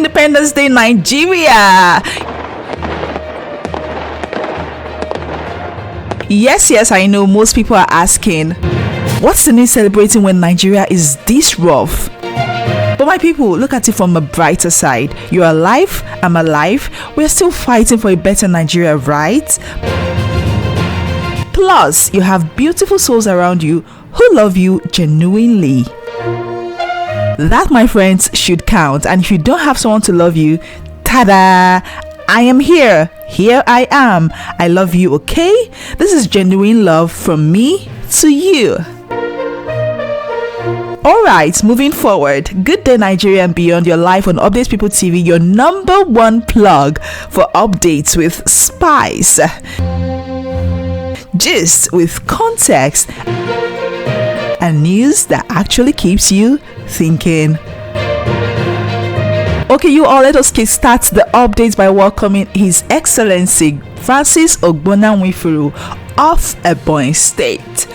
Independence Day, Nigeria. Yes, I know most people are asking, what's the need celebrating when Nigeria is this rough? But my people, look at it from a brighter side. You're alive, I'm alive. We're still fighting for a better Nigeria, right? Plus, you have beautiful souls around you who love you genuinely. That, my friends, should count. And if you don't have someone to love you, tada! I am here. Here I am. I love you, okay? This is genuine love from me to you. Alright, moving forward. Good day, Nigeria and beyond. Your life on Updates People TV, your number one plug for updates with spice, gist with context, and news that actually keeps you thinking. Okay, you all, let us kickstart the updates by welcoming His Excellency Francis Ogbonnanwifuru of Ebonyi State.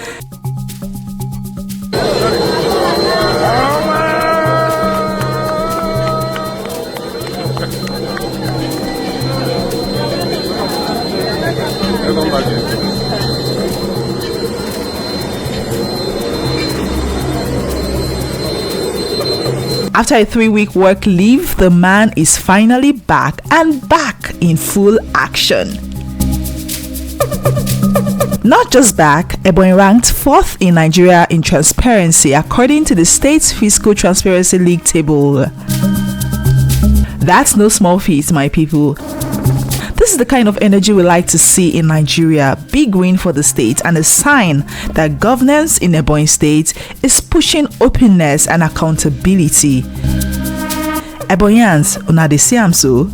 After a 3-week work leave, the man is finally back and back in full action. Not just back, Ebonyi ranked 4th in Nigeria in transparency according to the state's Fiscal Transparency League table. That's no small feat, my people. This is the kind of energy we like to see in Nigeria. Big win for the state and a sign that governance in Ebonyi State is pushing openness and accountability. Ebonyans, una dey see am so?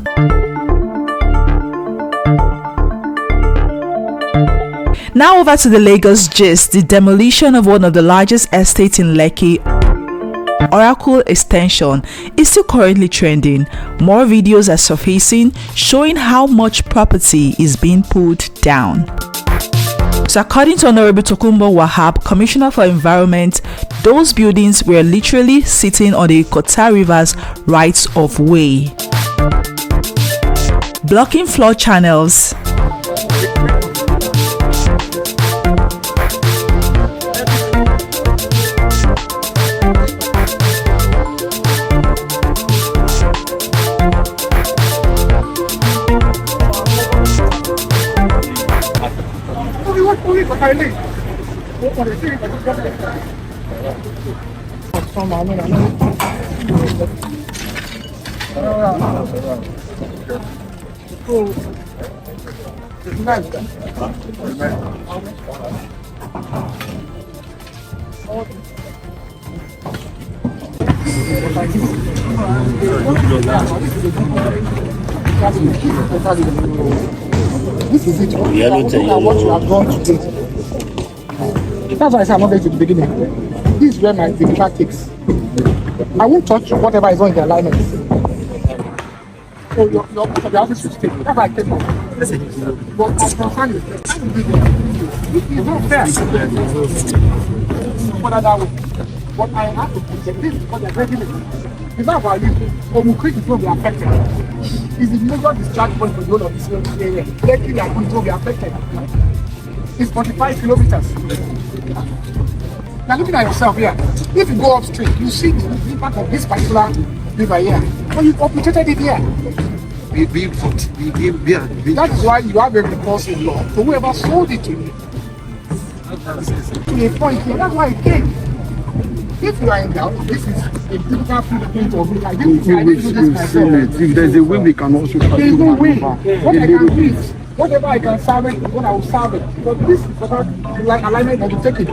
Now over to the Lagos gist. The demolition of one of the largest estates in Lekki, Oracle Extension, is still currently trending. More videos are surfacing showing how much property is being pulled down. So according to Honorable Tokunbo Wahab, Commissioner for Environment, those buildings were literally sitting on the Kota River's rights of way, blocking flood channels. This is it. What you have gone to do. That's why I said I'm not going to the beginning. This is where my deliver takes. I won't touch whatever is on the alignment. So your office should stay. That's why I came out. But I concern you. It's not fair. That way. But I have to protect this because they're breaking it. It's not about you. Omukrik is going to be affected. It's the major discharge point for the whole of this area. Lekki and Abuja will be affected. It's 45 kilometers. Now looking at yourself here, if you go upstream, you see the impact of this particular river here. But you amputated it here. That is why you have a recourse in law to whoever sold it to you. To a point here, that's why it came. If you are in doubt, this is a difficult thing to do. I didn't do this myself. If there's a way, we can also try. There is no way. What I can do is, whatever I can salvage, what I will salvage. Because this is like alignment that will take it.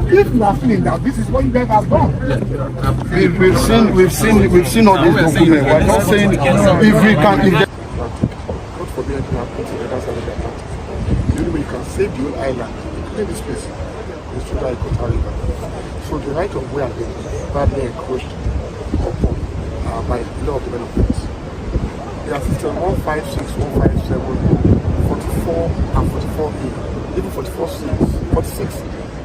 If you are feeling that this is what you guys have done. We've seen all these documents. We're not saying if we can. God forbid anything happens to the the only way you can save the whole island, clear this place, is through the Kota River. So the right of way has been badly encroached upon by the law of development. There are systems 156, 157, 44 and 44A, even 46,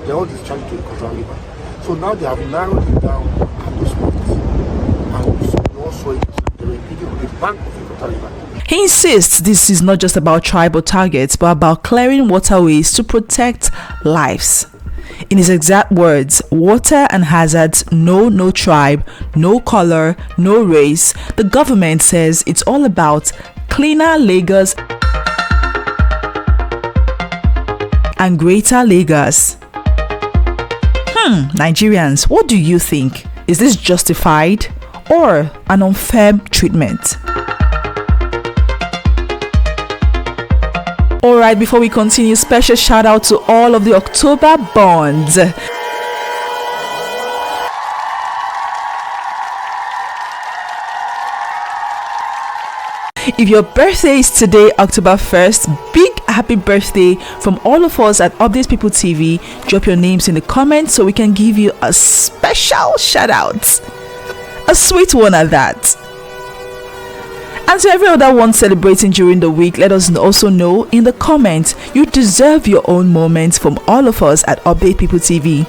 they're all discharged to the Kota River. So now they have narrowed it down at those spots. And so we also they were impeding with Bank of Equatorial River. He insists this is not just about tribal targets, but about clearing waterways to protect lives. In his exact words, water and hazards know no tribe, no color, no race. The government says it's all about cleaner Lagos and greater Lagos. Nigerians, what do you think? Is this justified or an unfair treatment? Alright, before we continue, special shout out to all of the October bonds. If your birthday is today, October 1st, big happy birthday from all of us at Updates People TV. Drop your names in the comments so we can give you a special shout out. A sweet one at that. And to every other one celebrating during the week, let us also know in the comments. You deserve your own moments from all of us at Update People TV.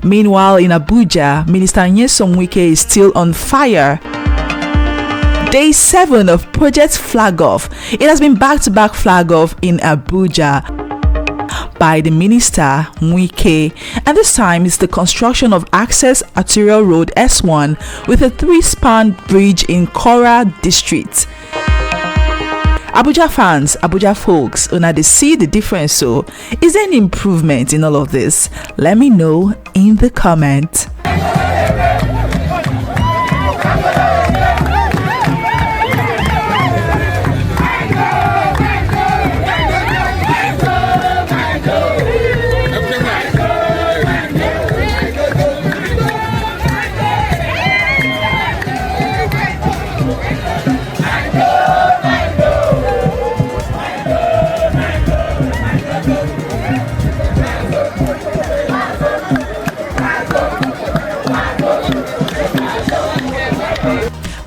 Meanwhile, in Abuja, Minister Umahi Wike is still on fire. Day 7 of Project Flag Off. It has been back-to-back flag off in Abuja by the Minister Wike, and this time it's the construction of Access Arterial Road S1 with a 3-span bridge in Kora District. Abuja fans, Abuja folks, when they see the difference, so is there an improvement in all of this? Let me know in the comment.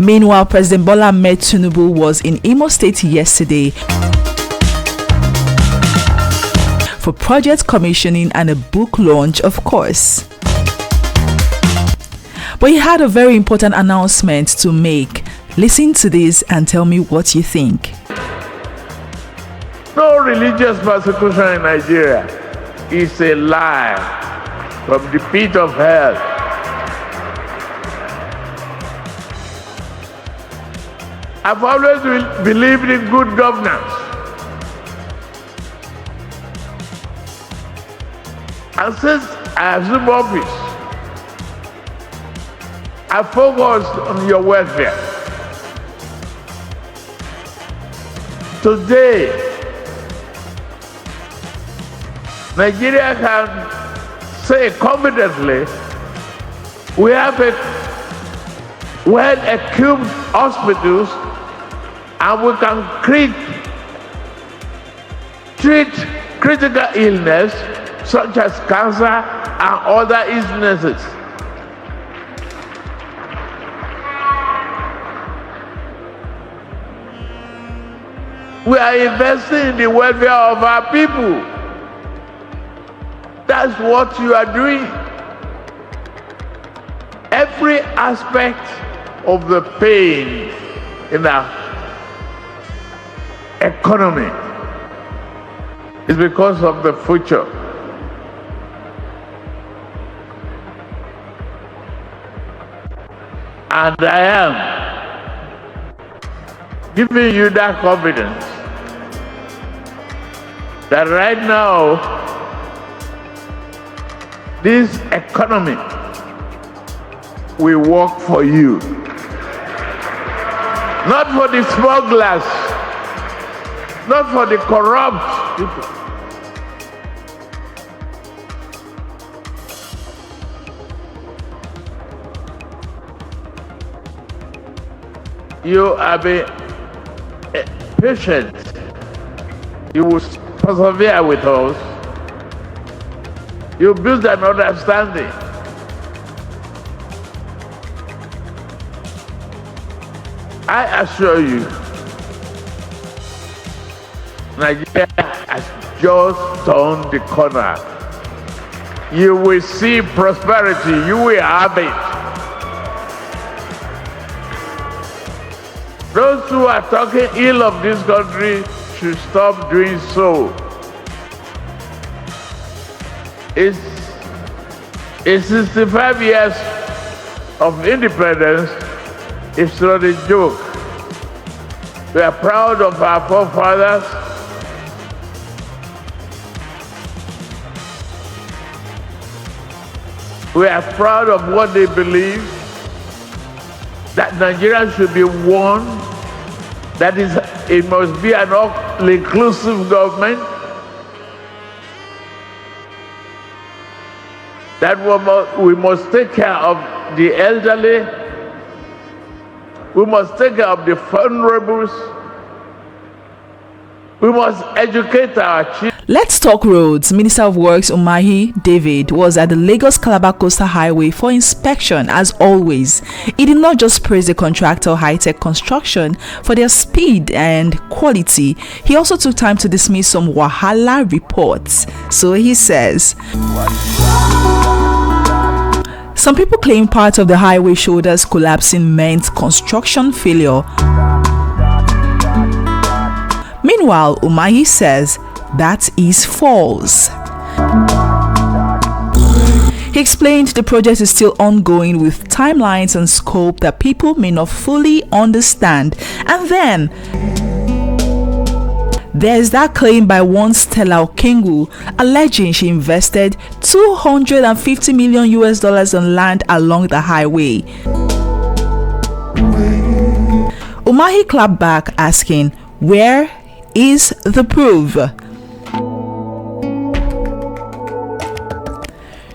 Meanwhile, President Bola Ahmed Tinubu was in Imo State yesterday for project commissioning and a book launch, of course. But he had a very important announcement to make. Listen to this and tell me what you think. No religious persecution in Nigeria is a lie from the pit of hell. I've always believed in good governance. And since I assumed office, I focused on your welfare. Today, Nigeria can say confidently, we have a well-equipped hospitals and we can treat critical illness such as cancer and other illnesses. We are investing in the welfare of our people. That's what you are doing. Every aspect of the pain in our economy is because of the future. And I am giving you that confidence that right now, this economy will work for you. Not for the smugglers, not for the corrupt people. You have been patient. You will persevere with us. You build an understanding. I assure you, Nigeria has just turned the corner. You will see prosperity. You will have it. those who are talking ill of this country should stop doing so. It's 65 years of independence. It's not a joke. We are proud of our forefathers. We are proud of what they believe, that Nigeria should be one, that it must be an all-inclusive government, that we must take care of the elderly, we must take care of the vulnerables, we must educate our children. Let's talk roads. Minister of Works Umahi David was at the Lagos-Calabar Coastal Highway for inspection. As always, he did not just praise the contractor High-Tech Construction for their speed and quality, he also took time to dismiss some wahala reports. So he says, some people claim part of the highway shoulders collapsing meant construction failure. Meanwhile, Umahi says that is false. He explained the project is still ongoing with timelines and scope that people may not fully understand. And then there's that claim by one Stella Okengu alleging she invested $250 million on land along the highway. Umahi clapped back asking, where is the proof?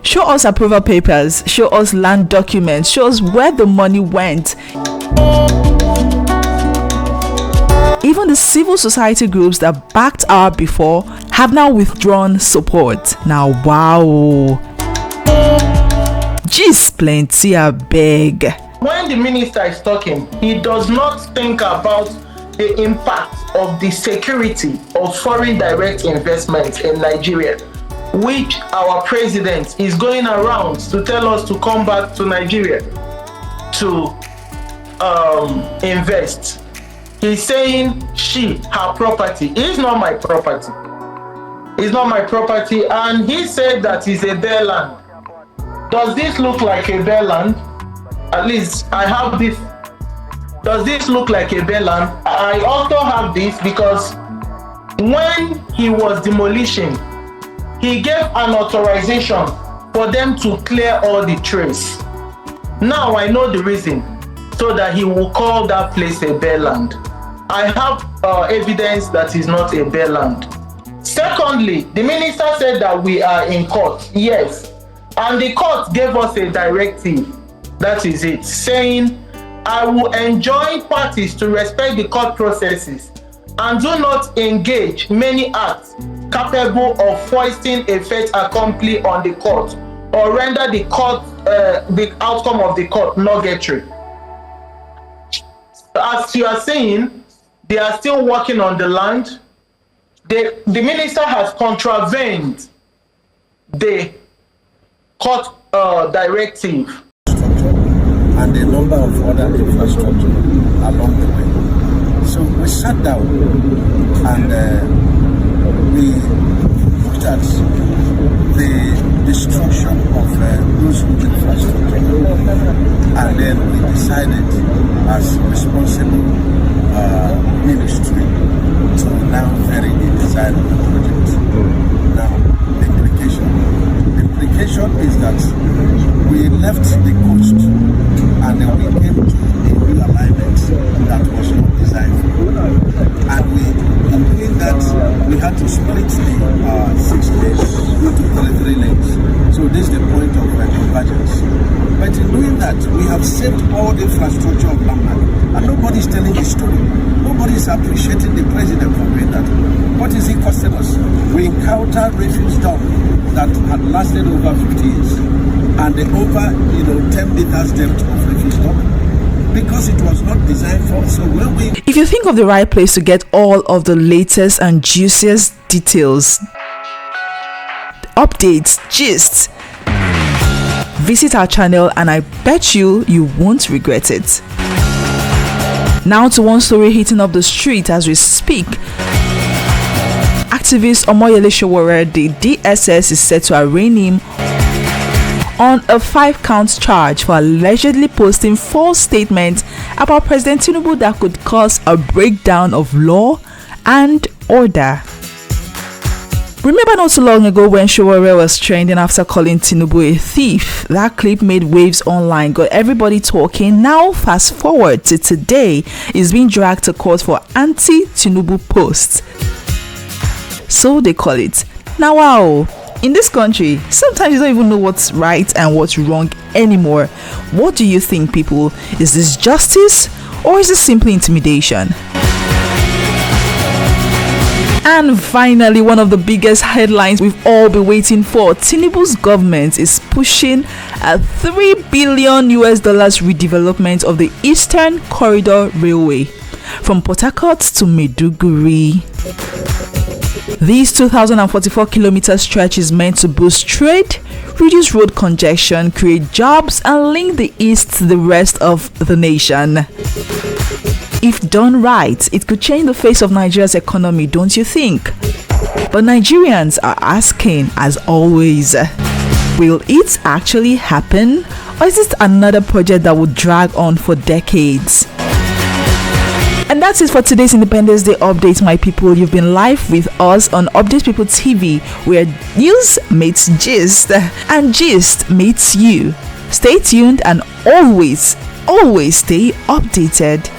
Show us approval papers, show us land documents, show us where the money went. Even the civil society groups that backed our before have now withdrawn support. Now, wow. Jeez, plenty are big. When the minister is talking, he does not think about the impact of the security of foreign direct investments in Nigeria, which our president is going around to tell us to come back to Nigeria to invest. He's saying her property is not my property. It's not my property, and he said that it's a bare land. Does this look like a bare land? At least I have this. Does this look like a bare land? I also have this because when he was demolishing, he gave an authorization for them to clear all the trees. Now I know the reason, so that he will call that place a bare land. I have evidence that is not a bare land. Secondly, the minister said that we are in court. Yes, and the court gave us a directive, that is it, saying, I will enjoin parties to respect the court processes and do not engage many acts capable of foisting a fait accompli on the court or render the court, the outcome of the court nugatory. As you are saying, they are still working on the land. The minister has contravened the court directive. And a number of other infrastructure along the way. So we sat down and we looked at the destruction of those infrastructure, and then we decided as responsible ministry to now vary the design of the project. Now, the implication is that we left the coast and then we came to a new alignment that was not designed for. And in doing that, we had to split the 6 lanes into 33 lanes. So this is the point of convergence. But in doing that, we have saved all the infrastructure of Lamna, and nobody is telling the story. Nobody is appreciating the president for doing that. What is it costing us? We encountered refuse dump that had lasted over 50 years, and over 10 meters depth of refuse dump, because it was not designed for. So when we, if you think of the right place to get all of the latest and juiciest details, updates, gists, visit our channel and I bet you won't regret it. Now to one story hitting up the street as we speak. Activist Umahi Sowore, the DSS is set to arraign him on a 5-count charge for allegedly posting false statements about President Tinubu that could cause a breakdown of law and order. Remember not so long ago when Sowore was trending after calling Tinubu a thief? That clip made waves online, got everybody talking. Now fast forward to today, he's being dragged to court for anti-Tinubu posts. So they call it. Now wow, in this country, sometimes you don't even know what's right and what's wrong anymore. What do you think, people? Is this justice or is this simply intimidation? And finally, one of the biggest headlines we've all been waiting for. Tinubu's government is pushing a $3 billion redevelopment of the Eastern Corridor Railway from Port Harcourt to Maiduguri. This 2,044 kilometer stretch is meant to boost trade, reduce road congestion, create jobs, and link the East to the rest of the nation. If done right, it could change the face of Nigeria's economy, don't you think? But Nigerians are asking, as always, will it actually happen? Or is it another project that will drag on for decades? And that's it for today's Independence Day update, my people. You've been live with us on Update People TV, where news meets gist and gist meets you. Stay tuned and always stay updated.